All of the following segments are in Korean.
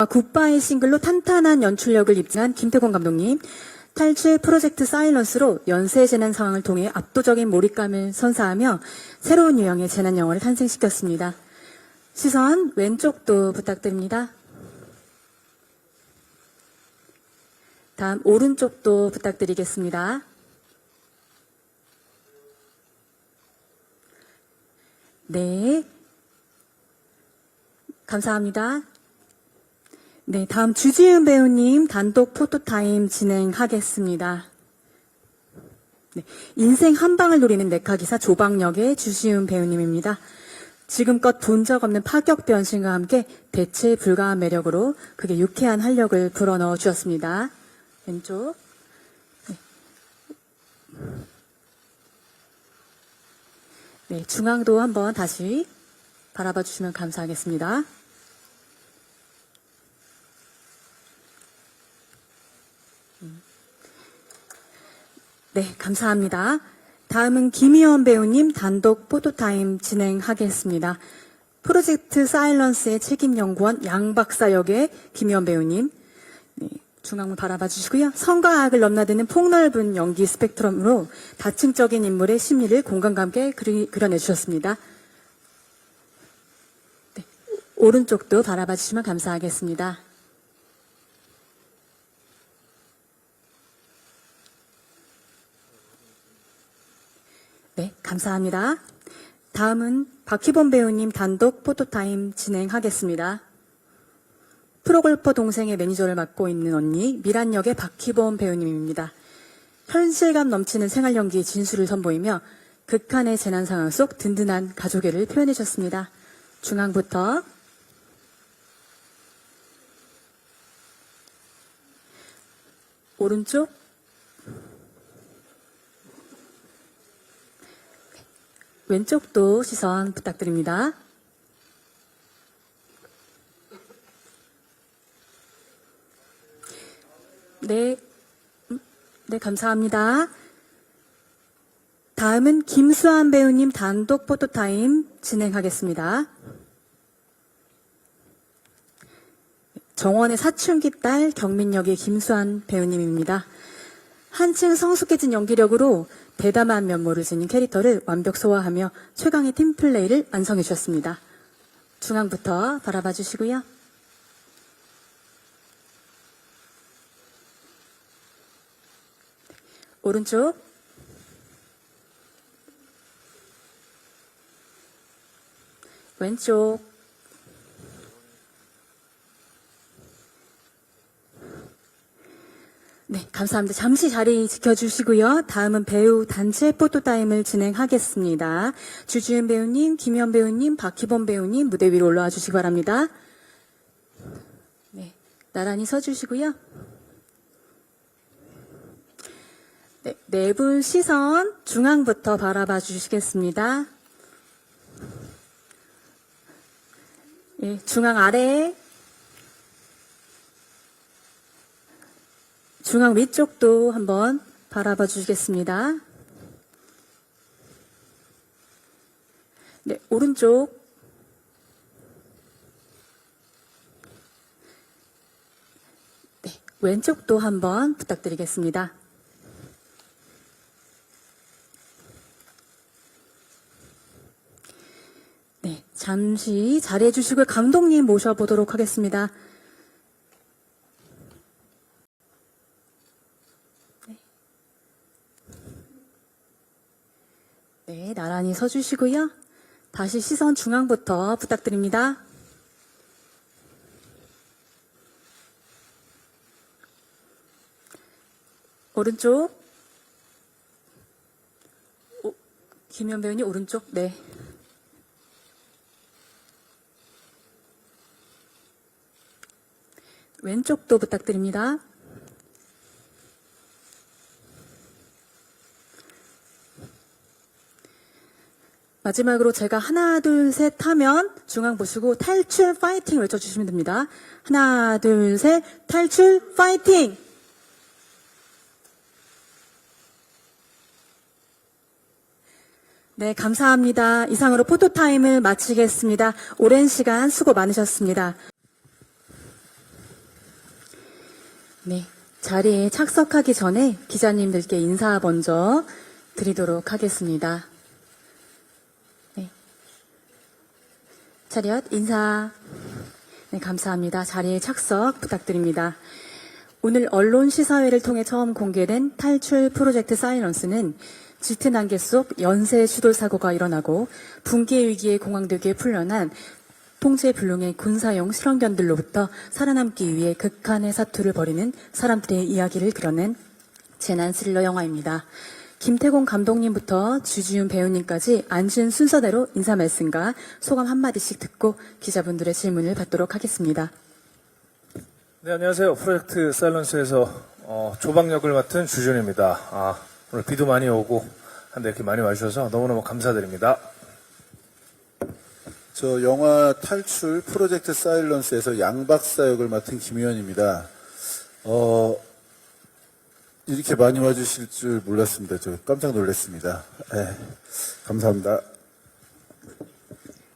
굿바이 싱글로 탄탄한 연출력을 입증한 김태권 감독님, 탈출 프로젝트 사일런스로 연쇄 재난 상황을 통해 압도적인 몰입감을 선사하며 새로운 유형의 재난 영화를 탄생시켰습니다. 시선 왼쪽도 부탁드립니다. 다음 오른쪽도 부탁드리겠습니다. 네, 감사합니다. 네, 다음 주지은 배우님 단독 포토타임 진행하겠습니다. 네, 인생 한 방을 노리는 메카기사 조방역의 주지은 배우님입니다. 지금껏 본 적 없는 파격 변신과 함께 대체 불가한 매력으로 그게 유쾌한 활력을 불어넣어 주었습니다. 왼쪽. 네. 네, 중앙도 한번 다시 바라봐 주시면 감사하겠습니다. 네, 감사합니다. 다음은 김희원 배우님 단독 포토타임 진행하겠습니다. 프로젝트 사일런스의 책임연구원 양박사 역의 김희원 배우님. 네, 중앙을 바라봐 주시고요. 선과 악을 넘나드는 폭넓은 연기 스펙트럼으로 다층적인 인물의 심리를 공감과 함께 그려내 주셨습니다. 네, 오른쪽도 바라봐 주시면 감사하겠습니다. 네, 감사합니다. 다음은 박희범 배우님 단독 포토타임 진행하겠습니다. 프로골퍼 동생의 매니저를 맡고 있는 언니 미란 역의 박희범 배우님입니다. 현실감 넘치는 생활 연기의 진수를 선보이며 극한의 재난 상황 속 든든한 가족애를 표현해 주셨습니다. 중앙부터 오른쪽 왼쪽도 시선 부탁드립니다. 네, 감사합니다. 다음은 김수환 배우님 단독 포토타임 진행하겠습니다. 정원의 사춘기 딸 경민 역의 김수환 배우님입니다. 한층 성숙해진 연기력으로 대담한 면모를 지닌 캐릭터를 완벽 소화하며 최강의 팀플레이를 완성해 주셨습니다. 중앙부터 바라봐 주시고요. 오른쪽 왼쪽 네, 감사합니다. 잠시 자리 지켜주시고요. 다음은 배우 단체 포토타임을 진행하겠습니다. 주지은 배우님, 김현 배우님, 박희범 배우님 무대 위로 올라와 주시기 바랍니다. 네, 나란히 서주시고요. 네, 네 분 시선 중앙부터 바라봐 주시겠습니다. 네, 중앙 아래 중앙 위쪽도 한번 바라봐 주시겠습니다. 네, 오른쪽. 네, 왼쪽도 한번 부탁드리겠습니다. 네, 잠시 자리해 주시고 감독님 모셔보도록 하겠습니다. 네, 나란히 서주시고요. 다시 시선 중앙부터 부탁드립니다. 오른쪽. 김현 배우님 오른쪽. 네. 왼쪽도 부탁드립니다. 마지막으로 제가 하나, 둘, 셋 하면 중앙 보시고 탈출 파이팅 외쳐주시면 됩니다. 하나, 둘, 셋, 탈출 파이팅! 네, 감사합니다. 이상으로 포토타임을 마치겠습니다. 오랜 시간 수고 많으셨습니다. 네, 자리에 착석하기 전에 기자님들께 인사 먼저 드리도록 하겠습니다. 네. 차렷 인사. 네, 감사합니다. 자리에 착석 부탁드립니다. 오늘 언론 시사회를 통해 처음 공개된 탈출 프로젝트 사일런스는 짙은 안개 속 연쇄 추돌 사고가 일어나고 붕괴 위기에 공황되기에 풀려난 통제불능의 군사용 실험견들로부터 살아남기 위해 극한의 사투를 벌이는 사람들의 이야기를 그려낸 재난 스릴러 영화입니다. 김태곤 감독님부터 주지훈 배우님까지 앉은 순서대로 인사 말씀과 소감 한마디씩 듣고 기자분들의 질문을 받도록 하겠습니다. 네, 안녕하세요. 프로젝트 사일런스에서 조박 역을 맡은 주준입니다. 오늘 비도 많이 오고 한데 이렇게 많이 와주셔서 너무너무 감사드립니다. 저 영화 탈출 프로젝트 사일런스에서 양박사 역을 맡은 김희원입니다. 이렇게 많이 와주실 줄 몰랐습니다. 저 깜짝 놀랐습니다. 네, 감사합니다.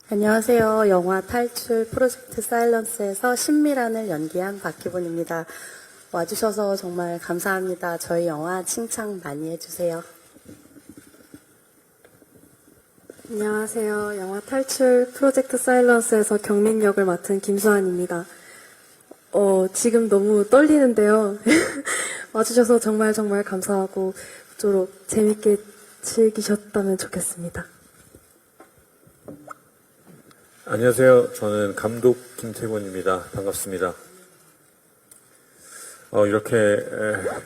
안녕하세요. 영화 탈출 프로젝트 사일런스에서 신미란을 연기한 박희본입니다. 와주셔서 정말 감사합니다. 저희 영화 칭찬 많이 해주세요. 안녕하세요. 영화 탈출 프로젝트 사일런스에서 경민 역을 맡은 김수환입니다. 지금 너무 떨리는데요. 와주셔서 정말 감사하고 그토록 재밌게 즐기셨다면 좋겠습니다. 안녕하세요. 저는 감독 김태곤입니다. 반갑습니다. 이렇게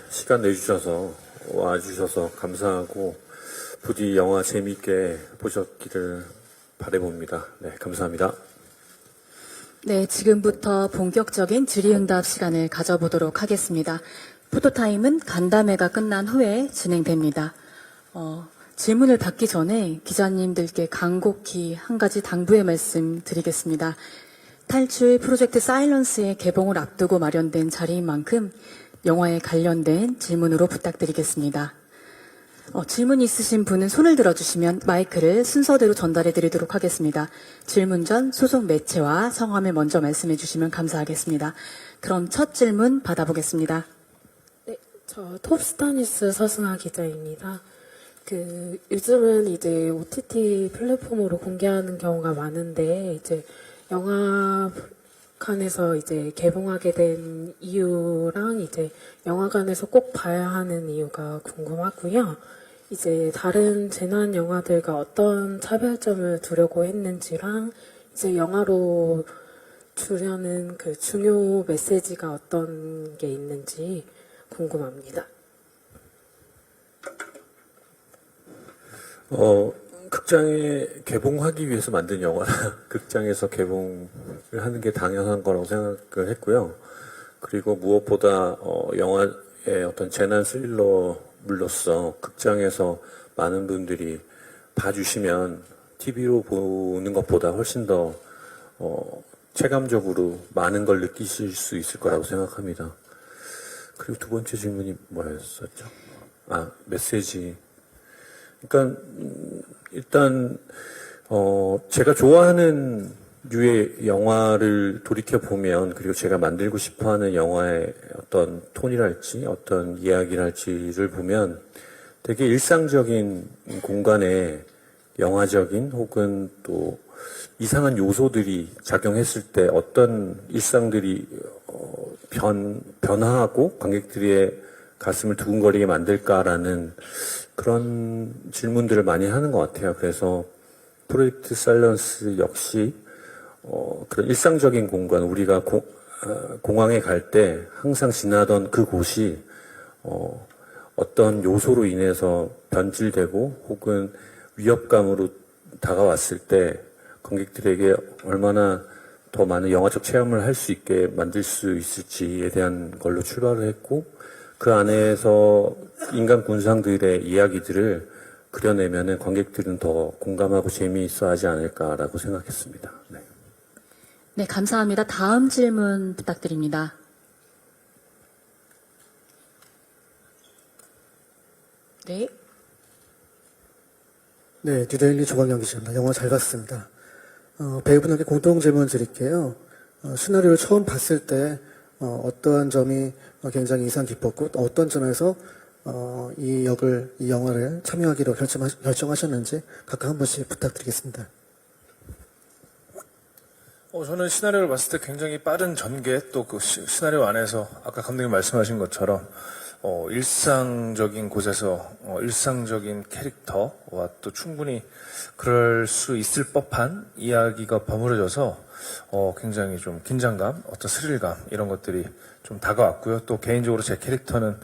시간 내주셔서 와주셔서 감사하고 부디 영화 재미있게 보셨기를 바라봅니다. 네, 감사합니다. 네, 지금부터 본격적인 질의응답 시간을 가져보도록 하겠습니다. 포토타임은 간담회가 끝난 후에 진행됩니다. 질문을 받기 전에 기자님들께 간곡히 한 가지 당부의 말씀 드리겠습니다. 탈출 프로젝트 사일런스의 개봉을 앞두고 마련된 자리인 만큼 영화에 관련된 질문으로 부탁드리겠습니다. 질문 있으신 분은 손을 들어주시면 마이크를 순서대로 전달해 드리도록 하겠습니다. 질문 전 소속 매체와 성함을 먼저 말씀해 주시면 감사하겠습니다. 그럼 첫 질문 받아보겠습니다. 네, 저 톱스타뉴스 서승아 기자입니다. 요즘은 이제 OTT 플랫폼으로 공개하는 경우가 많은데, 이제 영화관에서 이제 개봉하게 된 이유랑 이제 영화관에서 꼭 봐야 하는 이유가 궁금하고요. 이제 다른 재난 영화들과 어떤 차별점을 두려고 했는지랑 이제 영화로 주려는 그 중요 메시지가 어떤 게 있는지 궁금합니다. 극장에 개봉하기 위해서 만든 영화라 극장에서 개봉을 하는 게 당연한 거라고 생각을 했고요. 그리고 무엇보다 영화의 어떤 재난 스릴러물로서 극장에서 많은 분들이 봐주시면 TV로 보는 것보다 훨씬 더 체감적으로 많은 걸 느끼실 수 있을 거라고 생각합니다. 그리고 두 번째 질문이 뭐였었죠? 메시지. 그러니까 일단 제가 좋아하는 류의 영화를 돌이켜 보면, 그리고 제가 만들고 싶어하는 영화의 어떤 톤이랄지 어떤 이야기랄지를 보면 되게 일상적인 공간에 영화적인 혹은 또 이상한 요소들이 작용했을 때 어떤 일상들이 변화하고 관객들의 가슴을 두근거리게 만들까라는 그런 질문들을 많이 하는 것 같아요. 그래서 프로젝트 사일런스 역시 그런 일상적인 공간, 우리가 공항에 갈 때 항상 지나던 그 곳이 어떤 요소로 인해서 변질되고 혹은 위협감으로 다가왔을 때 관객들에게 얼마나 더 많은 영화적 체험을 할 수 있게 만들 수 있을지에 대한 걸로 출발을 했고, 그 안에서 인간 군상들의 이야기들을 그려내면은 관객들은 더 공감하고 재미있어 하지 않을까라고 생각했습니다. 네. 네, 감사합니다. 다음 질문 부탁드립니다. 네. 네, 뉴데일리 조광영 기자입니다. 영화 잘 봤습니다. 배우분에게 공통 질문 드릴게요. 시나리오를 처음 봤을 때 어떠한 점이 굉장히 인상 깊었고 또 어떤 점에서 이 영화를 참여하기로 결정하셨는지 각각 한 번씩 부탁드리겠습니다. 저는 시나리오를 봤을 때 굉장히 빠른 전개, 또 그 시나리오 안에서 아까 감독님 말씀하신 것처럼 일상적인 곳에서 일상적인 캐릭터와 또 충분히 그럴 수 있을 법한 이야기가 버무려져서 굉장히 좀 긴장감, 어떤 스릴감 이런 것들이 좀 다가왔고요. 또 개인적으로 제 캐릭터는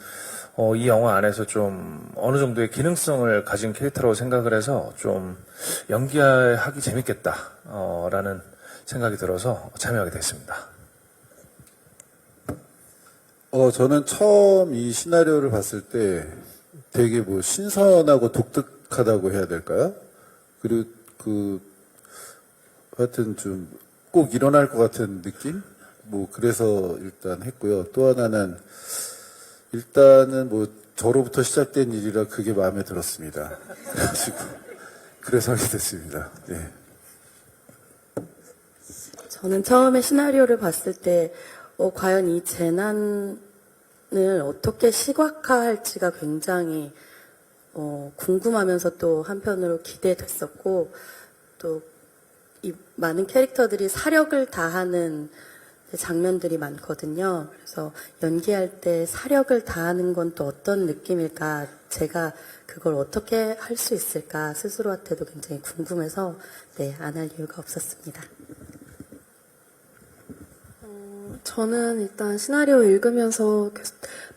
이 영화 안에서 좀 어느 정도의 기능성을 가진 캐릭터라고 생각을 해서 좀 연기하기 재밌겠다라는 생각이 들어서 참여하게 됐습니다. 저는 처음 이 시나리오를 봤을 때 되게 뭐 신선하고 독특하다고 해야 될까요? 그리고 하여튼 좀 꼭 일어날 것 같은 느낌? 뭐 그래서 일단 했고요. 또 하나는 일단은 뭐 저로부터 시작된 일이라 그게 마음에 들었습니다. 그래서 하게 됐습니다. 네. 저는 처음에 시나리오를 봤을 때 과연 이 재난을 어떻게 시각화할지가 굉장히 궁금하면서 또 한편으로 기대됐었고 또 이 많은 캐릭터들이 사력을 다하는 장면들이 많거든요. 그래서 연기할 때 사력을 다하는 건 또 어떤 느낌일까? 제가 그걸 어떻게 할 수 있을까? 스스로한테도 굉장히 궁금해서 안 할 이유가 없었습니다. 저는 일단 시나리오 읽으면서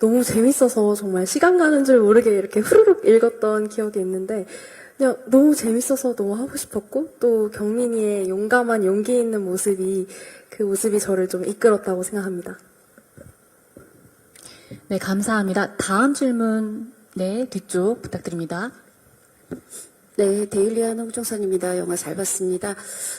너무 재밌어서 정말 시간 가는 줄 모르게 이렇게 후루룩 읽었던 기억이 있는데 그냥 너무 재밌어서 너무 하고 싶었고 또 경민이의 용감한 용기 있는 모습이 그 모습이 저를 좀 이끌었다고 생각합니다. 네, 감사합니다. 다음 질문, 네, 뒤쪽 부탁드립니다. 네, 데일리안 홍정선입니다. 영화 잘 봤습니다.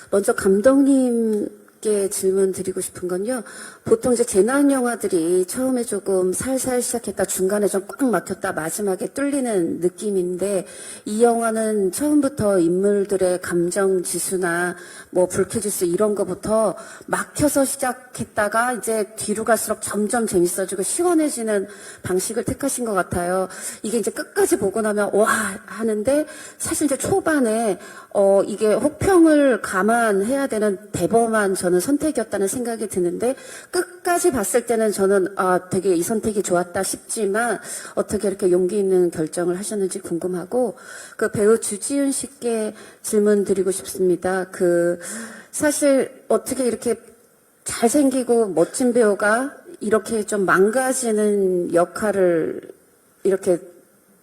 먼저 감독님께 질문 드리고 싶은 건요. 보통 이제 재난 영화들이 처음에 조금 살살 시작했다 중간에 좀 꽉 막혔다 마지막에 뚫리는 느낌인데 이 영화는 처음부터 인물들의 감정 지수나 뭐 불쾌지수 이런 거부터 막혀서 시작했다가 이제 뒤로 갈수록 점점 재밌어지고 시원해지는 방식을 택하신 것 같아요. 이게 이제 끝까지 보고 나면 와 하는데 사실 이제 초반에 이게 혹평을 감안해야 되는 대범한 저는 선택이었다는 생각이 드는데 끝까지 봤을 때는 저는 되게 이 선택이 좋았다 싶지만 어떻게 이렇게 용기 있는 결정을 하셨는지 궁금하고 그 배우 주지훈 씨께 질문 드리고 싶습니다. 사실 어떻게 이렇게 잘생기고 멋진 배우가 이렇게 좀 망가지는 역할을 이렇게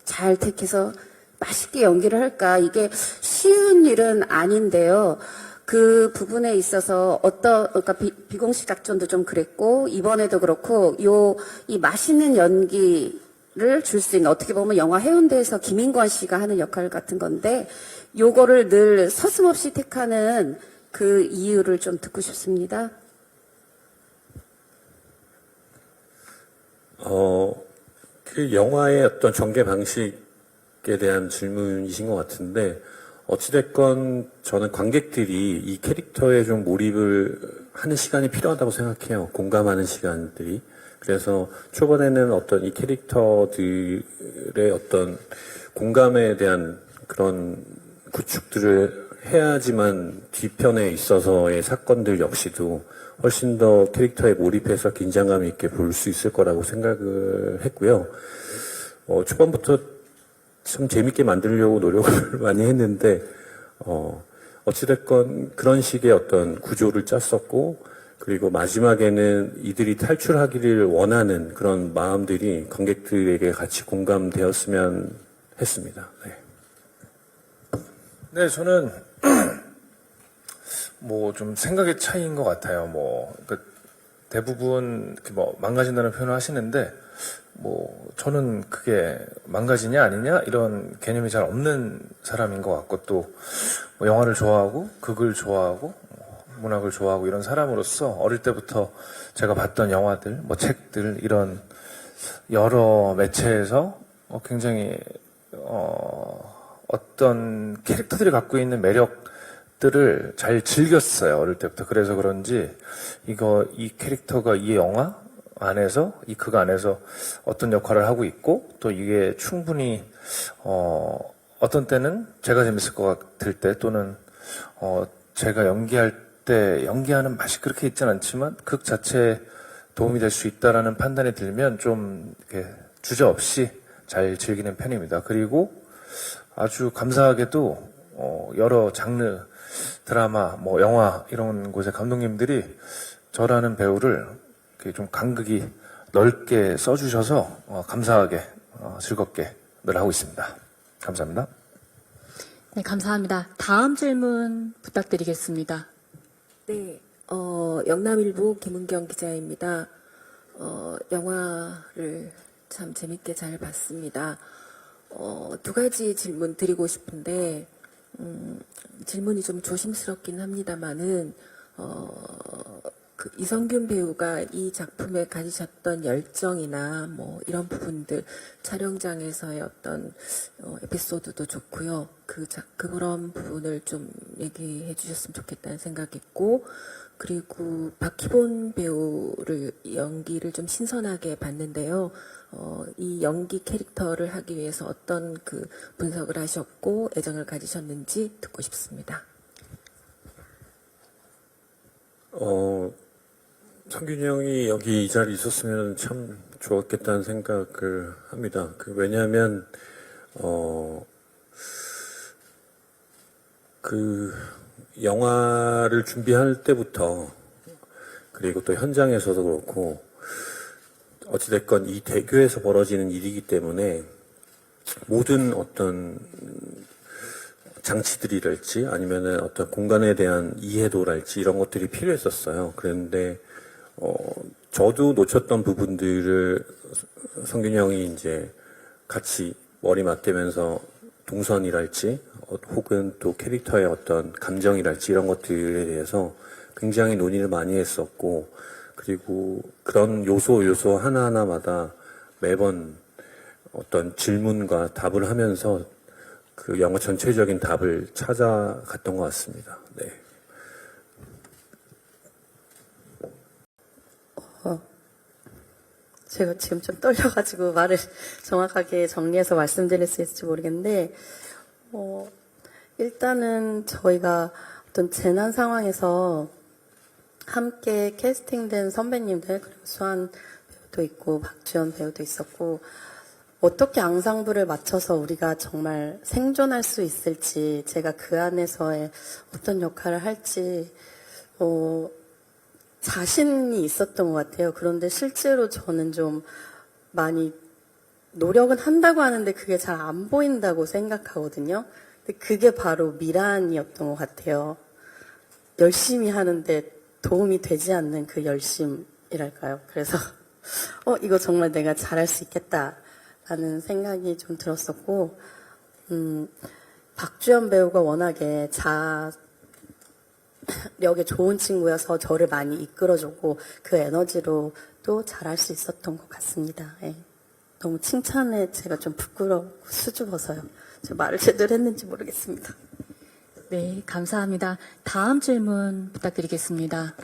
잘 택해서 맛있게 연기를 할까? 이게 쉬운 일은 아닌데요. 그 부분에 있어서 그러니까 비공식 작전도 좀 그랬고, 이번에도 그렇고, 이 맛있는 연기를 줄 수 있는, 어떻게 보면 영화 해운대에서 김인권 씨가 하는 역할 같은 건데, 요거를 늘 서슴없이 택하는 그 이유를 좀 듣고 싶습니다. 그 영화의 어떤 전개 방식에 대한 질문이신 것 같은데, 어찌됐건 저는 관객들이 이 캐릭터에 좀 몰입을 하는 시간이 필요하다고 생각해요. 공감하는 시간들이. 그래서 초반에는 어떤 이 캐릭터들의 어떤 공감에 대한 그런 구축들을 해야지만 뒤편에 있어서의 사건들 역시도 훨씬 더 캐릭터에 몰입해서 긴장감 있게 볼 수 있을 거라고 생각을 했고요. 초반부터 참 재밌게 만들려고 노력을 많이 했는데, 어찌됐건 그런 식의 어떤 구조를 짰었고, 그리고 마지막에는 이들이 탈출하기를 원하는 그런 마음들이 관객들에게 같이 공감되었으면 했습니다. 네. 네, 저는 뭐 좀 생각의 차이인 것 같아요. 대부분 망가진다는 표현을 하시는데, 저는 그게 망가지냐 아니냐 이런 개념이 잘 없는 사람인 것 같고, 또 영화를 좋아하고 극을 좋아하고 문학을 좋아하고 이런 사람으로서 어릴 때부터 제가 봤던 영화들, 책들 이런 여러 매체에서 굉장히 어떤 캐릭터들이 갖고 있는 매력들을 잘 즐겼어요, 어릴 때부터. 그래서 그런지 이 캐릭터가 이 영화 안에서, 이 극 안에서 어떤 역할을 하고 있고, 또 이게 충분히, 어떤 때는 제가 재밌을 것 같을 때, 또는, 제가 연기할 때, 연기하는 맛이 그렇게 있진 않지만, 극 자체에 도움이 될 수 있다라는 판단이 들면 좀, 이렇게 주저없이 잘 즐기는 편입니다. 그리고 아주 감사하게도, 여러 장르, 드라마, 뭐, 영화, 이런 곳의 감독님들이 저라는 배우를 이렇게 좀 간극이 넓게 써주셔서 감사하게 즐겁게 늘 하고 있습니다. 감사합니다. 네, 감사합니다. 다음 질문 부탁드리겠습니다. 네, 영남일보 김은경 기자입니다. 영화를 참 재밌게 잘 봤습니다. 두 가지 질문 드리고 싶은데, 질문이 좀 조심스럽긴 합니다만은, 그 이성균 배우가 이 작품에 가지셨던 열정이나 뭐 이런 부분들, 촬영장에서의 어떤 에피소드도 좋고요. 그런 부분을 좀 얘기해 주셨으면 좋겠다는 생각이 있고, 그리고 박희본 배우를 연기를 좀 신선하게 봤는데요. 이 연기 캐릭터를 하기 위해서 어떤 그 분석을 하셨고 애정을 가지셨는지 듣고 싶습니다. 성균이 형이 여기 이 자리에 있었으면 참 좋았겠다는 생각을 합니다. 왜냐하면, 영화를 준비할 때부터, 그리고 또 현장에서도 그렇고, 어찌됐건 이 대교에서 벌어지는 일이기 때문에, 모든 어떤 장치들이랄지, 아니면은 어떤 공간에 대한 이해도랄지, 이런 것들이 필요했었어요. 그런데, 저도 놓쳤던 부분들을 성균이 형이 이제 같이 머리 맞대면서 동선이랄지, 혹은 또 캐릭터의 어떤 감정이랄지 이런 것들에 대해서 굉장히 논의를 많이 했었고, 그리고 그런 요소 하나하나마다 매번 어떤 질문과 답을 하면서 그 영화 전체적인 답을 찾아갔던 것 같습니다. 네. 제가 지금 좀 떨려가지고 말을 정확하게 정리해서 말씀드릴 수 있을지 모르겠는데, 일단은 저희가 어떤 재난 상황에서 함께 캐스팅된 선배님들, 그리고 수환 배우도 있고, 박주연 배우도 있었고, 어떻게 앙상블을 맞춰서 우리가 정말 생존할 수 있을지, 제가 그 안에서의 어떤 역할을 할지, 자신이 있었던 것 같아요. 그런데 실제로 저는 좀 많이 노력은 한다고 하는데 그게 잘 안 보인다고 생각하거든요. 근데 그게 바로 미란이었던 것 같아요. 열심히 하는데 도움이 되지 않는 그 열심이랄까요. 그래서 이거 정말 내가 잘할 수 있겠다라는 생각이 좀 들었었고, 박주연 배우가 워낙에 력에 좋은 친구여서 저를 많이 이끌어주고 그 에너지로 또 잘할 수 있었던 것 같습니다. 예. 너무 칭찬에 제가 좀 부끄럽고 수줍어서요. 저 말을 제대로 했는지 모르겠습니다. 네, 감사합니다. 다음 질문 부탁드리겠습니다.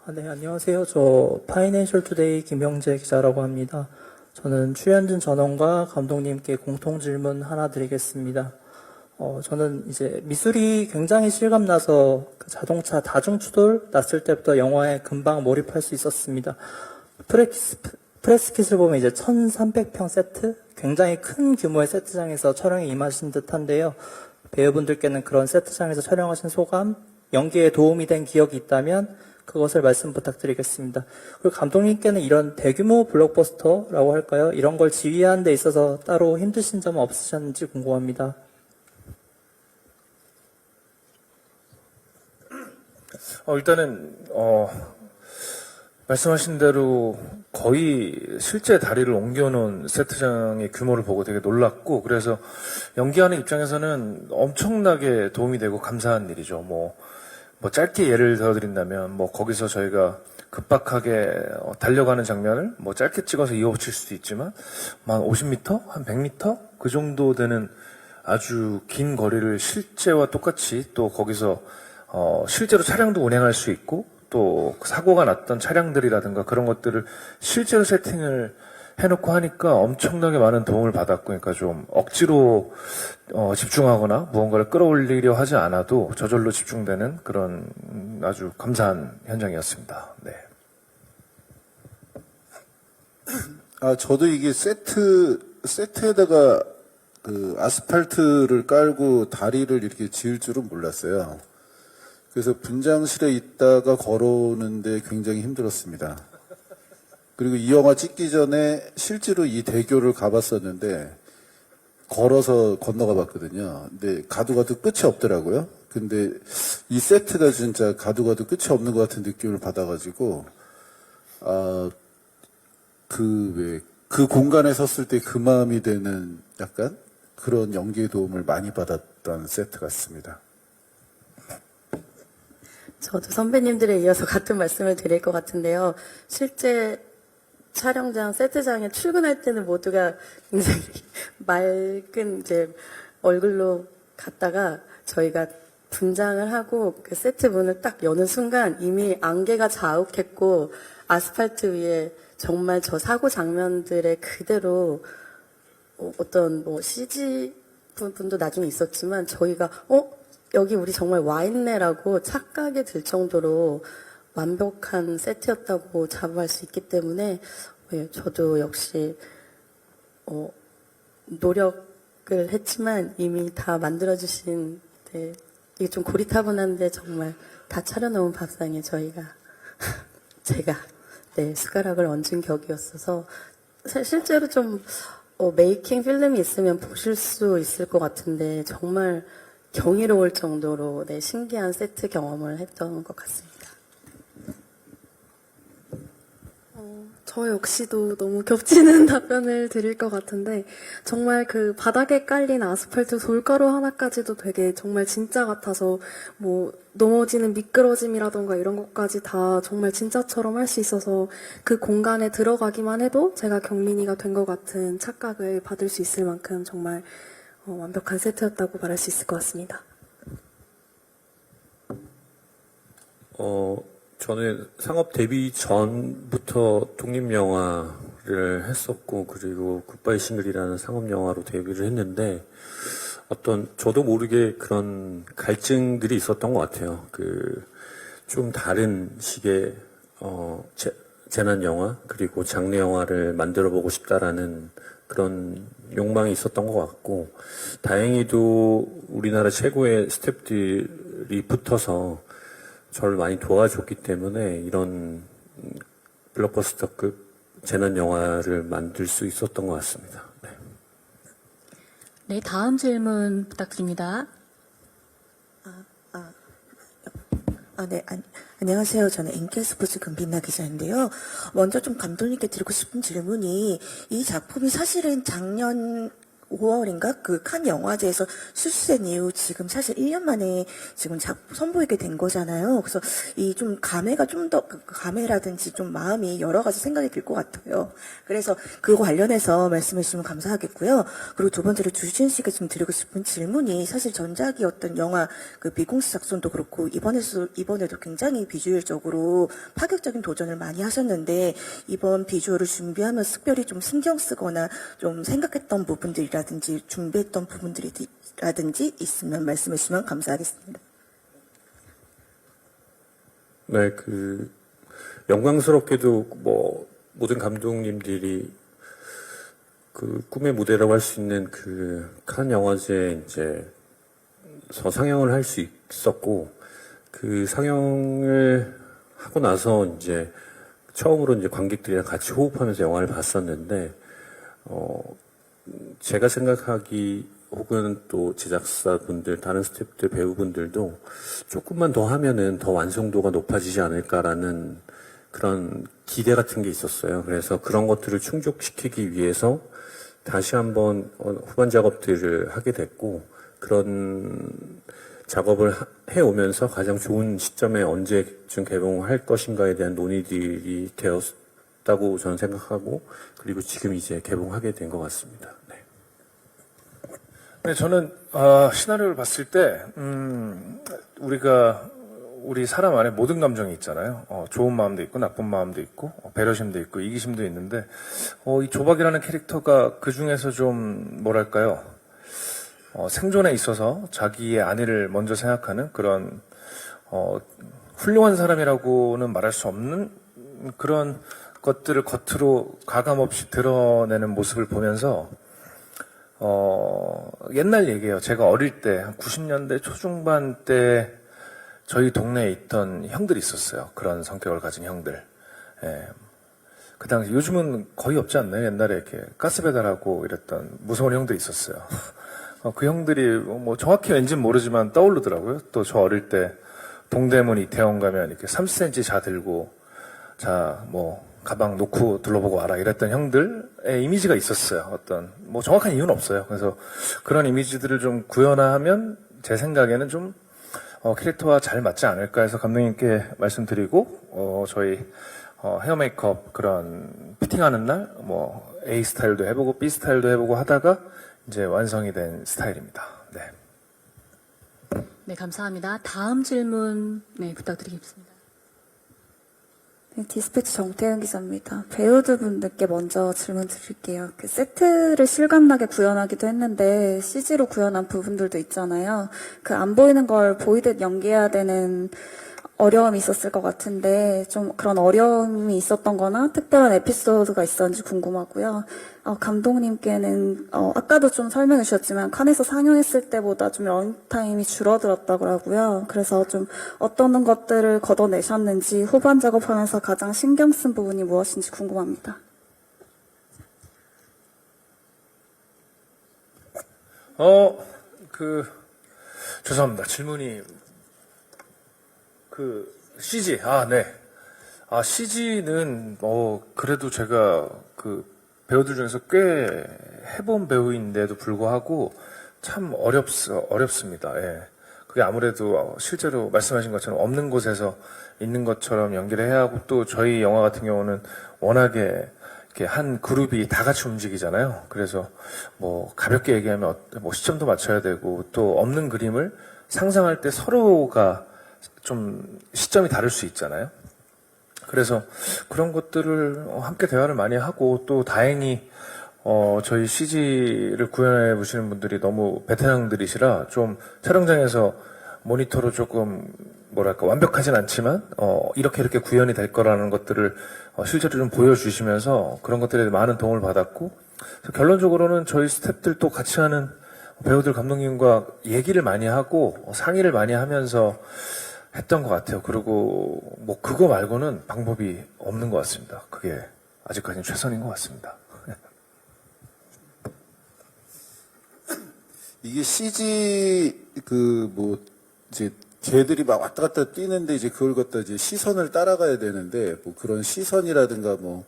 네, 안녕하세요. 저 파이낸셜 투데이 김영재 기자라고 합니다. 저는 추현진 전원과 감독님께 공통 질문 하나 드리겠습니다. 저는 이제 미술이 굉장히 실감나서 그 자동차 다중추돌 났을 때부터 영화에 금방 몰입할 수 있었습니다. 프레스킷을 보면 이제 1300평 세트? 굉장히 큰 규모의 세트장에서 촬영에 임하신 듯 한데요. 배우분들께는 그런 세트장에서 촬영하신 소감, 연기에 도움이 된 기억이 있다면 그것을 말씀 부탁드리겠습니다. 그리고 감독님께는 이런 대규모 블록버스터라고 할까요? 이런 걸 지휘하는 데 있어서 따로 힘드신 점은 없으셨는지 궁금합니다. 일단은, 말씀하신 대로 거의 실제 다리를 옮겨놓은 세트장의 규모를 보고 되게 놀랐고, 그래서 연기하는 입장에서는 엄청나게 도움이 되고 감사한 일이죠. 뭐 짧게 예를 들어드린다면, 거기서 저희가 급박하게 달려가는 장면을 짧게 찍어서 이어붙일 수도 있지만, 한 50m? 한 100m? 그 정도 되는 아주 긴 거리를 실제와 똑같이 또 거기서 실제로 차량도 운행할 수 있고 또 사고가 났던 차량들이라든가 그런 것들을 실제로 세팅을 해놓고 하니까 엄청나게 많은 도움을 받았고, 그러니까 좀 억지로 집중하거나 무언가를 끌어올리려 하지 않아도 저절로 집중되는 그런 아주 감사한 현장이었습니다. 네. 저도 이게 세트에다가 그 아스팔트를 깔고 다리를 이렇게 지을 줄은 몰랐어요. 그래서 분장실에 있다가 걸어오는데 굉장히 힘들었습니다. 그리고 이 영화 찍기 전에 실제로 이 대교를 가봤었는데 걸어서 건너가 봤거든요. 근데 가도 끝이 없더라고요. 근데 이 세트가 진짜 가도 끝이 없는 것 같은 느낌을 받아가지고 그 공간에 섰을 때 그 마음이 되는 약간 그런 연기의 도움을 많이 받았던 세트 같습니다. 저도 선배님들에 이어서 같은 말씀을 드릴 것 같은데요. 실제 촬영장, 세트장에 출근할 때는 모두가 굉장히 맑은 이제 얼굴로 갔다가 저희가 분장을 하고 그 세트 문을 딱 여는 순간 이미 안개가 자욱했고 아스팔트 위에 정말 저 사고 장면들의 그대로 어떤 뭐 CG 분도 나중에 있었지만 저희가 여기 우리 정말 와 있네라고 착각이 들 정도로 완벽한 세트였다고 자부할 수 있기 때문에 저도 역시 노력을 했지만 이미 다 만들어주신 이게 좀 고리타분한데 정말 다 차려놓은 밥상에 제가 숟가락을 얹은 격이었어서 실제로 좀 메이킹 필름이 있으면 보실 수 있을 것 같은데 정말 경이로울 정도로 신기한 세트 경험을 했던 것 같습니다. 저 역시도 너무 겹치는 답변을 드릴 것 같은데 정말 그 바닥에 깔린 아스팔트 돌가루 하나까지도 되게 정말 진짜 같아서 뭐 넘어지는 미끄러짐이라던가 이런 것까지 다 정말 진짜처럼 할 수 있어서 그 공간에 들어가기만 해도 제가 경민이가 된 것 같은 착각을 받을 수 있을 만큼 정말 완벽한 세트였다고 말할 수 있을 것 같습니다. 저는 상업 데뷔 전부터 독립영화를 했었고, 그리고 굿바이 싱글이라는 상업영화로 데뷔를 했는데, 저도 모르게 그런 갈증들이 있었던 것 같아요. 좀 다른 식의, 재난영화, 그리고 장르영화를 만들어보고 싶다라는 그런 욕망이 있었던 것 같고, 다행히도 우리나라 최고의 스태프들이 붙어서 저를 많이 도와줬기 때문에 이런 블록버스터급 재난 영화를 만들 수 있었던 것 같습니다. 네. 네, 다음 질문 부탁드립니다. 네, 안녕하세요. 저는 NK스포츠 금빛나 기자인데요. 먼저 좀 감독님께 드리고 싶은 질문이 이 작품이 사실은 작년 5월인가 그 칸 영화제에서 출시된 이후 지금 사실 1년 만에 지금 선보이게 된 거잖아요. 그래서 이 좀 감회가 좀 더 감회라든지 좀 마음이 여러 가지 생각이 들 것 같아요. 그래서 그거 관련해서 말씀해 주시면 감사하겠고요. 그리고 두 번째로 주진 씨가 좀 드리고 싶은 질문이 사실 전작이었던 영화 그 비공식 작전도 그렇고 이번에도 굉장히 비주얼적으로 파격적인 도전을 많이 하셨는데 이번 비주얼을 준비하면서 특별히 좀 신경 쓰거나 좀 생각했던 부분들이라든지 준비했던 부분들이라든지 있으면 말씀해 주시면 감사하겠습니다. 네, 영광스럽게도 모든 감독님들이 꿈의 무대라고 할 수 있는 칸 영화제에 상영을 할 수 있었고, 상영을 하고 나서 처음으로 관객들이랑 같이 호흡하면서 영화를 봤었는데, 제가 생각하기 혹은 또 제작사분들, 다른 스태프들, 배우분들도 조금만 더 하면은 더 완성도가 높아지지 않을까라는 그런 기대 같은 게 있었어요. 그래서 그런 것들을 충족시키기 위해서 다시 한번 후반 작업들을 하게 됐고, 그런 작업을 해오면서 가장 좋은 시점에 언제쯤 개봉할 것인가에 대한 논의들이 되었다고 저는 생각하고, 그리고 지금 이제 개봉하게 된 것 같습니다. 네. 네, 저는 시나리오를 봤을 때 우리가 우리 사람 안에 모든 감정이 있잖아요. 좋은 마음도 있고 나쁜 마음도 있고 배려심도 있고 이기심도 있는데 이 조박이라는 캐릭터가 그 중에서 좀 뭐랄까요? 생존에 있어서 자기의 안위를 먼저 생각하는 그런 훌륭한 사람이라고는 말할 수 없는 그런 것들을 겉으로 가감없이 드러내는 모습을 보면서 옛날 얘기예요. 제가 어릴 때 한 90년대 초중반 때 저희 동네에 있던 형들이 있었어요. 그런 성격을 가진 형들. 예. 그 당시 요즘은 거의 없지 않나요? 옛날에 이렇게 가스 배달하고 이랬던 무서운 형들이 있었어요. 그 형들이 뭐 정확히 왠지는 모르지만 떠오르더라고요. 또 저 어릴 때 동대문 이태원 가면 이렇게 30cm 자 들고 자 뭐 가방 놓고 둘러보고 와라 이랬던 형들의 이미지가 있었어요. 어떤 뭐 정확한 이유는 없어요. 그래서 그런 이미지들을 좀 구현하면 제 생각에는 좀 캐릭터와 잘 맞지 않을까 해서 감독님께 말씀드리고 저희 헤어 메이크업 그런 피팅하는 날 뭐 A 스타일도 해보고 B 스타일도 해보고 하다가 이제 완성이 된 스타일입니다. 네. 네, 감사합니다. 다음 질문 네, 부탁드리겠습니다. 네, 디스패치 정태은 기자입니다. 배우들 분들께 먼저 질문 드릴게요. 그 세트를 실감나게 구현하기도 했는데 CG로 구현한 부분들도 있잖아요. 그 안 보이는 걸 보이듯 연기해야 되는 어려움이 있었을 것 같은데 좀 그런 어려움이 있었던 거나 특별한 에피소드가 있었는지 궁금하고요. 감독님께는 아까도 좀 설명해 주셨지만 칸에서 상영했을 때보다 좀 런타임이 줄어들었다고 그래서 좀 어떤 것들을 걷어내셨는지 후반 작업하면서 가장 신경 쓴 부분이 무엇인지 궁금합니다. 죄송합니다. 질문이 CG, 네. CG는, 그래도 제가 배우들 중에서 꽤 해본 배우인데도 불구하고 참 어렵습니다. 예. 그게 아무래도 실제로 말씀하신 것처럼 없는 곳에서 있는 것처럼 연기를 해야 하고 또 저희 영화 같은 경우는 워낙에 이렇게 한 그룹이 다 같이 움직이잖아요. 그래서 뭐 가볍게 얘기하면 뭐 시점도 맞춰야 되고 또 없는 그림을 상상할 때 서로가 좀 시점이 다를 수 있잖아요. 그래서 그런 것들을 함께 대화를 많이 하고 또 다행히 저희 CG를 구현해 보시는 분들이 너무 베테랑들이시라 좀 촬영장에서 모니터로 조금 뭐랄까 완벽하진 않지만 이렇게 구현이 될 거라는 것들을 실제로 좀 보여주시면서 그런 것들에 많은 도움을 받았고 결론적으로는 저희 스태프들도 같이 하는 배우들 감독님과 얘기를 많이 하고 상의를 많이 하면서 했던 것 같아요. 그리고 뭐 그거 말고는 방법이 없는 것 같습니다. 그게 아직까지는 최선인 것 같습니다. 이게 CG 이제 개들이 막 왔다 갔다 뛰는데 이제 그걸 갖다 이제 시선을 따라가야 되는데 뭐 그런 시선이라든가 뭐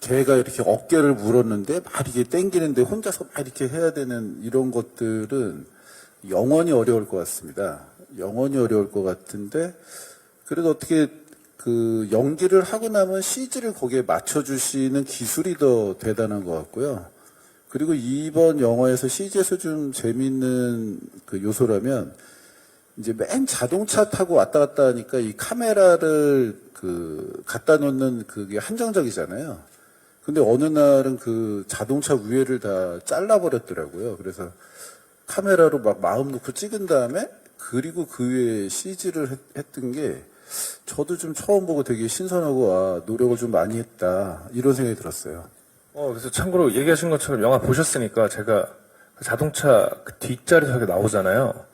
개가 이렇게 어깨를 물었는데 막 이렇게 땡기는데 혼자서 막 이렇게 해야 되는 이런 것들은 영원히 어려울 것 같습니다. 영원히 어려울 것 같은데 그래도 어떻게 연기를 하고 나면 CG를 거기에 맞춰주시는 기술이 더 대단한 것 같고요. 그리고 이번 영화에서 CG에서 좀 재밌는 요소라면 이제 맨 자동차 타고 왔다 갔다 하니까 이 카메라를 갖다 놓는 그게 한정적이잖아요. 근데 어느 날은 자동차 위에를 다 잘라버렸더라고요. 그래서 카메라로 막 마음 놓고 찍은 다음에 그리고 그 위에 CG를 했던 게 저도 좀 처음 보고 되게 신선하고 노력을 좀 많이 했다 이런 생각이 들었어요. 그래서 참고로 얘기하신 것처럼 영화 보셨으니까 제가 자동차 뒷자리에서 나오잖아요.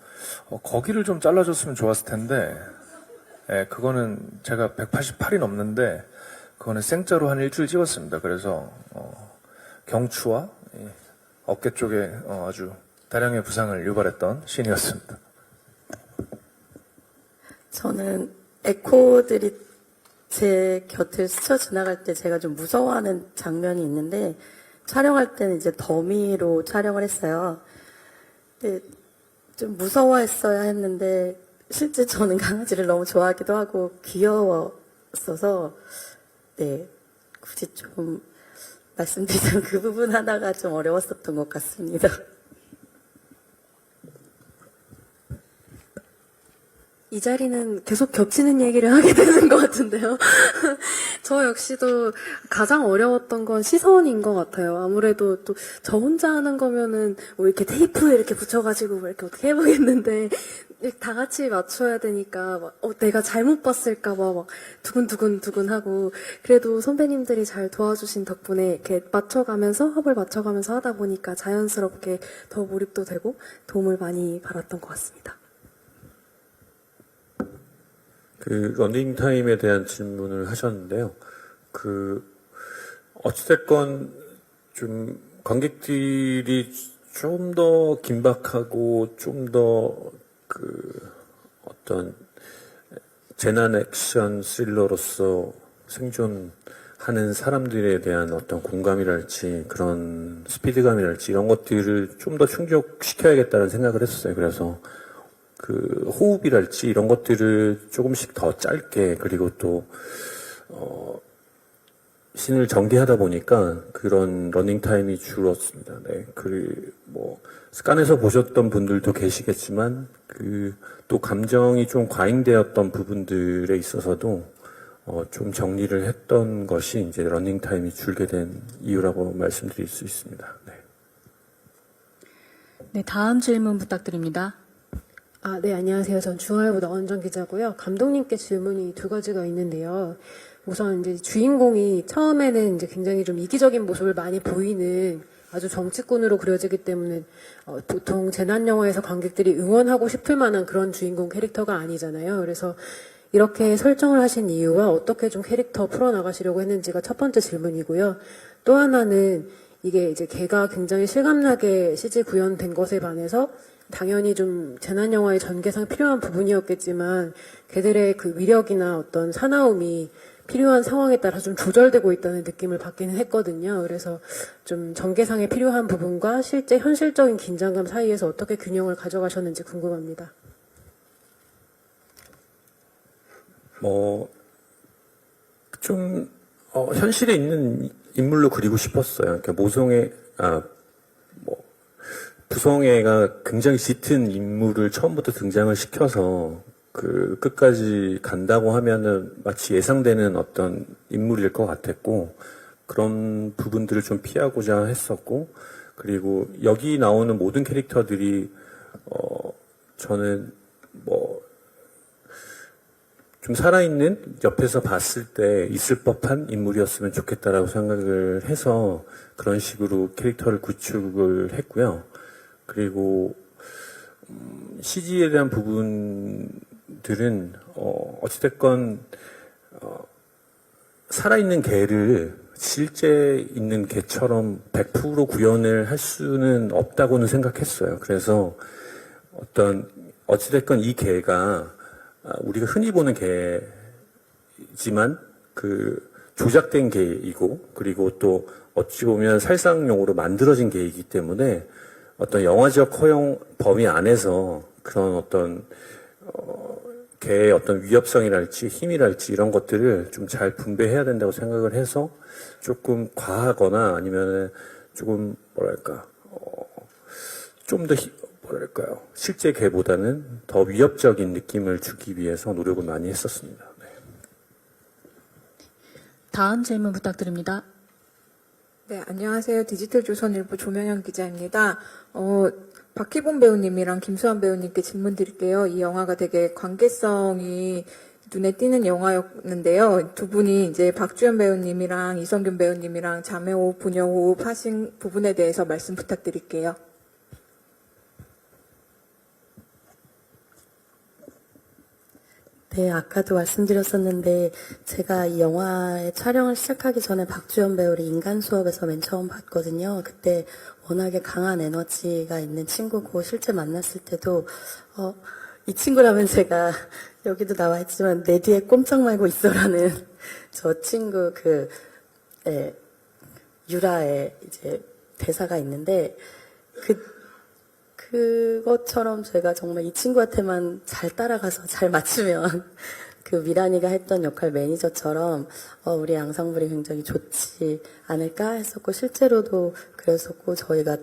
거기를 좀 잘라줬으면 좋았을 텐데 그거는 제가 188이 넘는데 그거는 생짜로 한 일주일 찍었습니다. 그래서 경추와 어깨 쪽에 아주 다량의 부상을 유발했던 씬이었습니다. 저는 에코들이 제 곁을 스쳐 지나갈 때 제가 좀 무서워하는 장면이 있는데 촬영할 때는 이제 더미로 촬영을 했어요. 근데 좀 무서워했어야 했는데 실제 저는 강아지를 너무 좋아하기도 하고 귀여웠어서 굳이 좀 말씀드리자면 그 부분 하나가 좀 어려웠었던 것 같습니다. 이 자리는 계속 겹치는 얘기를 하게 되는 것 같은데요. 저 역시도 가장 어려웠던 건 시선인 것 같아요. 아무래도 또 저 혼자 하는 거면은 뭐 이렇게 테이프 이렇게 붙여가지고 뭐 이렇게 어떻게 해보겠는데 다 같이 맞춰야 되니까 막 내가 잘못 봤을까봐 막 두근두근 하고 그래도 선배님들이 잘 도와주신 덕분에 이렇게 맞춰가면서 합을 맞춰가면서 하다 보니까 자연스럽게 더 몰입도 되고 도움을 많이 받았던 것 같습니다. 그 러닝 타임에 대한 질문을 하셨는데요. 어찌됐건 좀 관객들이 좀 더 긴박하고 좀 더 어떤 재난 액션 스릴러로서 생존하는 사람들에 대한 어떤 공감이랄지 그런 스피드감이랄지 이런 것들을 좀 더 충족시켜야겠다는 생각을 했었어요. 그래서 호흡이랄지 이런 것들을 조금씩 더 짧게 그리고 또 신을 전개하다 보니까 그런 러닝 타임이 줄었습니다. 네. 습관에서 보셨던 분들도 계시겠지만 또 감정이 좀 과잉되었던 부분들에 있어서도 좀 정리를 했던 것이 이제 러닝 타임이 줄게 된 이유라고 말씀드릴 수 있습니다. 네. 네, 다음 질문 부탁드립니다. 네, 안녕하세요. 전 중앙일보 나원정 기자고요. 감독님께 질문이 두 가지가 있는데요. 우선 이제 주인공이 처음에는 이제 굉장히 좀 이기적인 모습을 많이 보이는 아주 정치꾼으로 그려지기 때문에 보통 재난 영화에서 관객들이 응원하고 싶을 만한 그런 주인공 캐릭터가 아니잖아요. 그래서 이렇게 설정을 하신 이유와 어떻게 좀 캐릭터 풀어나가시려고 했는지가 첫 번째 질문이고요. 또 하나는 이게 이제 걔가 굉장히 실감나게 CG 구현된 것에 반해서 당연히 좀 재난 영화의 전개상 필요한 부분이었겠지만 걔들의 그 위력이나 어떤 사나움이 필요한 상황에 따라 좀 조절되고 있다는 느낌을 받기는 했거든요. 그래서 좀 전개상에 필요한 부분과 실제 현실적인 긴장감 사이에서 어떻게 균형을 가져가셨는지 궁금합니다. 현실에 있는 인물로 그리고 싶었어요. 그러니까 부성애가 굉장히 짙은 인물을 처음부터 등장을 시켜서 끝까지 간다고 하면은 마치 예상되는 어떤 인물일 것 같았고, 그런 부분들을 좀 피하고자 했었고, 그리고 여기 나오는 모든 캐릭터들이, 저는 좀 살아있는 옆에서 봤을 때 있을 법한 인물이었으면 좋겠다라고 생각을 해서 그런 식으로 캐릭터를 구축을 했고요. 그리고 CG에 대한 부분들은 어찌됐건 살아있는 개를 실제 있는 개처럼 100% 구현을 할 수는 없다고는 생각했어요. 그래서 어찌됐건 이 개가 우리가 흔히 보는 개지만 조작된 개이고, 그리고 또 어찌 보면 살상용으로 만들어진 개이기 때문에 어떤 영화적 허용 범위 안에서 그런 어떤 개의 어떤 위협성이랄지 힘이랄지 이런 것들을 좀 잘 분배해야 된다고 생각을 해서 조금 과하거나 아니면은 조금 좀 더 실제 개보다는 더 위협적인 느낌을 주기 위해서 노력을 많이 했었습니다. 네. 다음 질문 부탁드립니다. 네, 안녕하세요. 디지털조선일보 조명현 기자입니다. 박희본 배우님이랑 김수환 배우님께 질문 드릴게요. 이 영화가 되게 관계성이 눈에 띄는 영화였는데요. 두 분이 이제 박주연 배우님이랑 이성균 배우님이랑 자매호흡, 부녀호흡 하신 부분에 대해서 말씀 부탁드릴게요. 네, 아까도 말씀드렸었는데 제가 이 영화의 촬영을 시작하기 전에 박주연 배우를 인간 수업에서 맨 처음 봤거든요. 그때 워낙에 강한 에너지가 있는 친구고 실제 만났을 때도 이 친구라면 제가 여기도 나와 있지만 내 뒤에 꼼짝 말고 있어라는 저 친구 유라의 이제 대사가 있는데 그것처럼 제가 정말 이 친구한테만 잘 따라가서 잘 맞추면 미란이가 했던 역할 매니저처럼 우리 앙상블이 굉장히 좋지 않을까 했었고, 실제로도 그랬었고, 저희가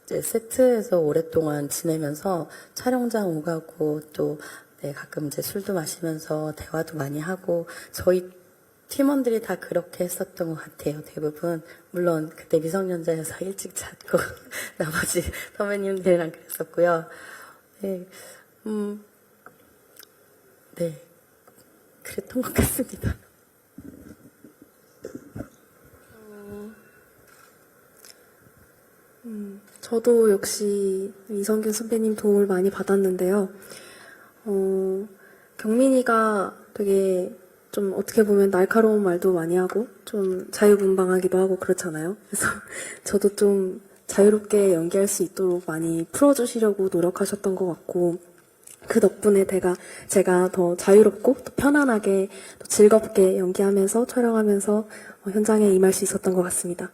이제 세트에서 오랫동안 지내면서 촬영장 오가고 또 네, 가끔 이제 술도 마시면서 대화도 많이 하고 저희 팀원들이 다 그렇게 했었던 것 같아요. 대부분 물론 그때 미성년자여서 일찍 잤고 나머지 선배님들이랑 그랬었고요. 네, 네, 그랬던 것 같습니다. 저도 역시 이성균 선배님 도움을 많이 받았는데요. 경민이가 되게 좀 어떻게 보면 날카로운 말도 많이 하고 좀 자유분방하기도 하고 그렇잖아요. 그래서 저도 좀 자유롭게 연기할 수 있도록 많이 풀어주시려고 노력하셨던 것 같고 그 덕분에 제가 더 자유롭고 또 편안하게 또 즐겁게 연기하면서 촬영하면서 현장에 임할 수 있었던 것 같습니다.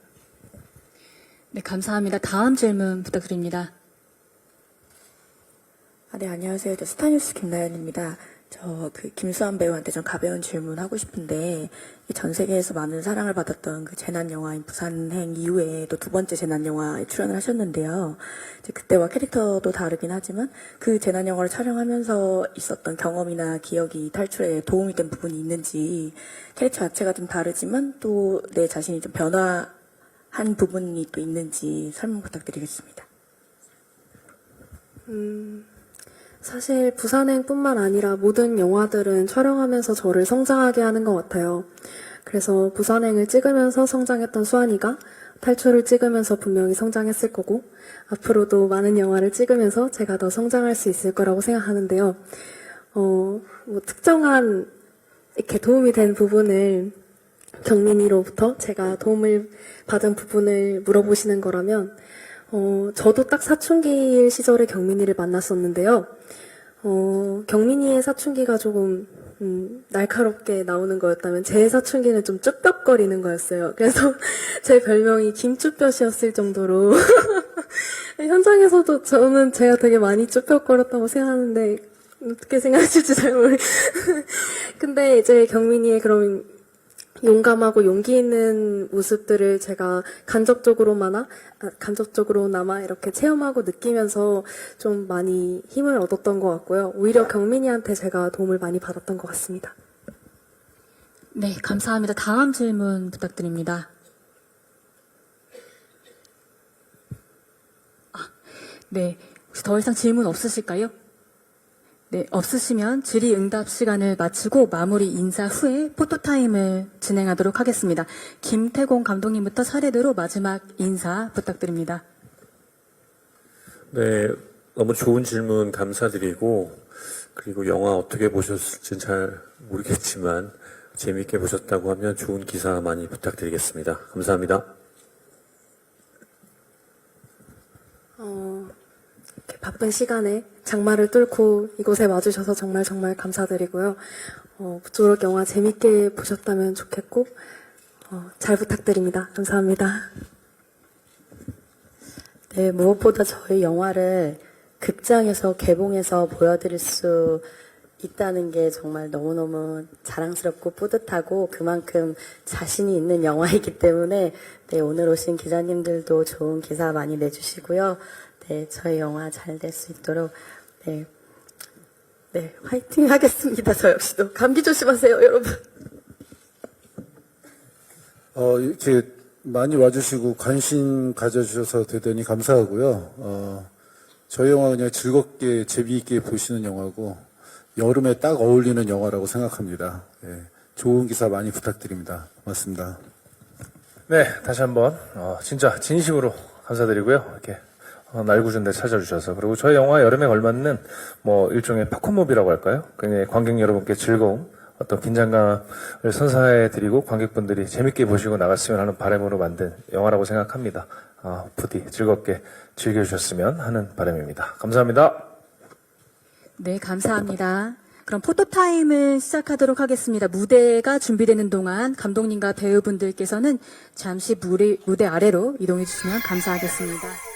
네, 감사합니다. 다음 질문 부탁드립니다. 네, 안녕하세요. 저 스타뉴스 김나연입니다. 저 김수환 배우한테 좀 가벼운 질문 하고 싶은데 이 전 세계에서 많은 사랑을 받았던 그 재난 영화인 부산행 이후에 또 두 번째 재난 영화에 출연을 하셨는데요. 이제 그때와 캐릭터도 다르긴 하지만 그 재난 영화를 촬영하면서 있었던 경험이나 기억이 탈출에 도움이 된 부분이 있는지 캐릭터 자체가 좀 다르지만 또 내 자신이 좀 변화한 부분이 또 있는지 설명 부탁드리겠습니다. 사실 부산행뿐만 아니라 모든 영화들은 촬영하면서 저를 성장하게 하는 것 같아요. 그래서 부산행을 찍으면서 성장했던 수환이가 탈출을 찍으면서 분명히 성장했을 거고 앞으로도 많은 영화를 찍으면서 제가 더 성장할 수 있을 거라고 생각하는데요. 뭐 특정한 이렇게 도움이 된 부분을 경민이로부터 제가 도움을 받은 부분을 물어보시는 거라면 저도 딱 사춘기 시절에 경민이를 만났었는데요. 경민이의 사춘기가 조금 날카롭게 나오는 거였다면 제 사춘기는 좀 쭈뼛거리는 거였어요. 그래서 제 별명이 김쭈뼛이었을 정도로 현장에서도 저는 제가 되게 많이 쭈뼛거렸다고 생각하는데 어떻게 생각하실지 잘 모르겠어요. 근데 이제 경민이의 그런 용감하고 용기 있는 모습들을 제가 간접적으로나마 이렇게 체험하고 느끼면서 좀 많이 힘을 얻었던 것 같고요. 오히려 경민이한테 제가 도움을 많이 받았던 것 같습니다. 네, 감사합니다. 다음 질문 부탁드립니다. 네, 혹시 더 이상 질문 없으실까요? 네, 없으시면 질의응답 시간을 마치고 마무리 인사 후에 포토타임을 진행하도록 하겠습니다. 김태공 감독님부터 차례대로 마지막 인사 부탁드립니다. 네, 너무 좋은 질문 감사드리고 그리고 영화 어떻게 보셨을지는 잘 모르겠지만 재미있게 보셨다고 하면 좋은 기사 많이 부탁드리겠습니다. 감사합니다. 이렇게 바쁜 시간에 장마를 뚫고 이곳에 와주셔서 정말 감사드리고요. 모쪼록 영화 재밌게 보셨다면 좋겠고 잘 부탁드립니다. 감사합니다. 네, 무엇보다 저희 영화를 극장에서 개봉해서 보여드릴 수 있다는 게 정말 너무너무 자랑스럽고 뿌듯하고 그만큼 자신이 있는 영화이기 때문에 네, 오늘 오신 기자님들도 좋은 기사 많이 내주시고요. 네, 저희 영화 잘 될 수 있도록 네, 화이팅 하겠습니다. 저 역시도 감기 조심하세요, 여러분. 이렇게 많이 와주시고 관심 가져주셔서 대단히 감사하고요. 저희 영화 그냥 즐겁게 재미있게 보시는 영화고 여름에 딱 어울리는 영화라고 생각합니다. 예, 좋은 기사 많이 부탁드립니다. 고맙습니다. 네, 다시 한번 진짜 진심으로 감사드리고요. 이렇게 날구준데 찾아주셔서 그리고 저희 영화 여름에 걸맞는 뭐 일종의 팝콘무비라고 할까요? 굉장히 관객 여러분께 즐거움, 어떤 긴장감을 선사해드리고 관객분들이 재밌게 보시고 나갔으면 하는 바람으로 만든 영화라고 생각합니다. 부디 즐겁게 즐겨주셨으면 하는 바람입니다. 감사합니다. 네, 감사합니다. 그럼 포토타임을 시작하도록 하겠습니다. 무대가 준비되는 동안 감독님과 배우분들께서는 잠시 무대 아래로 이동해 주시면 감사하겠습니다.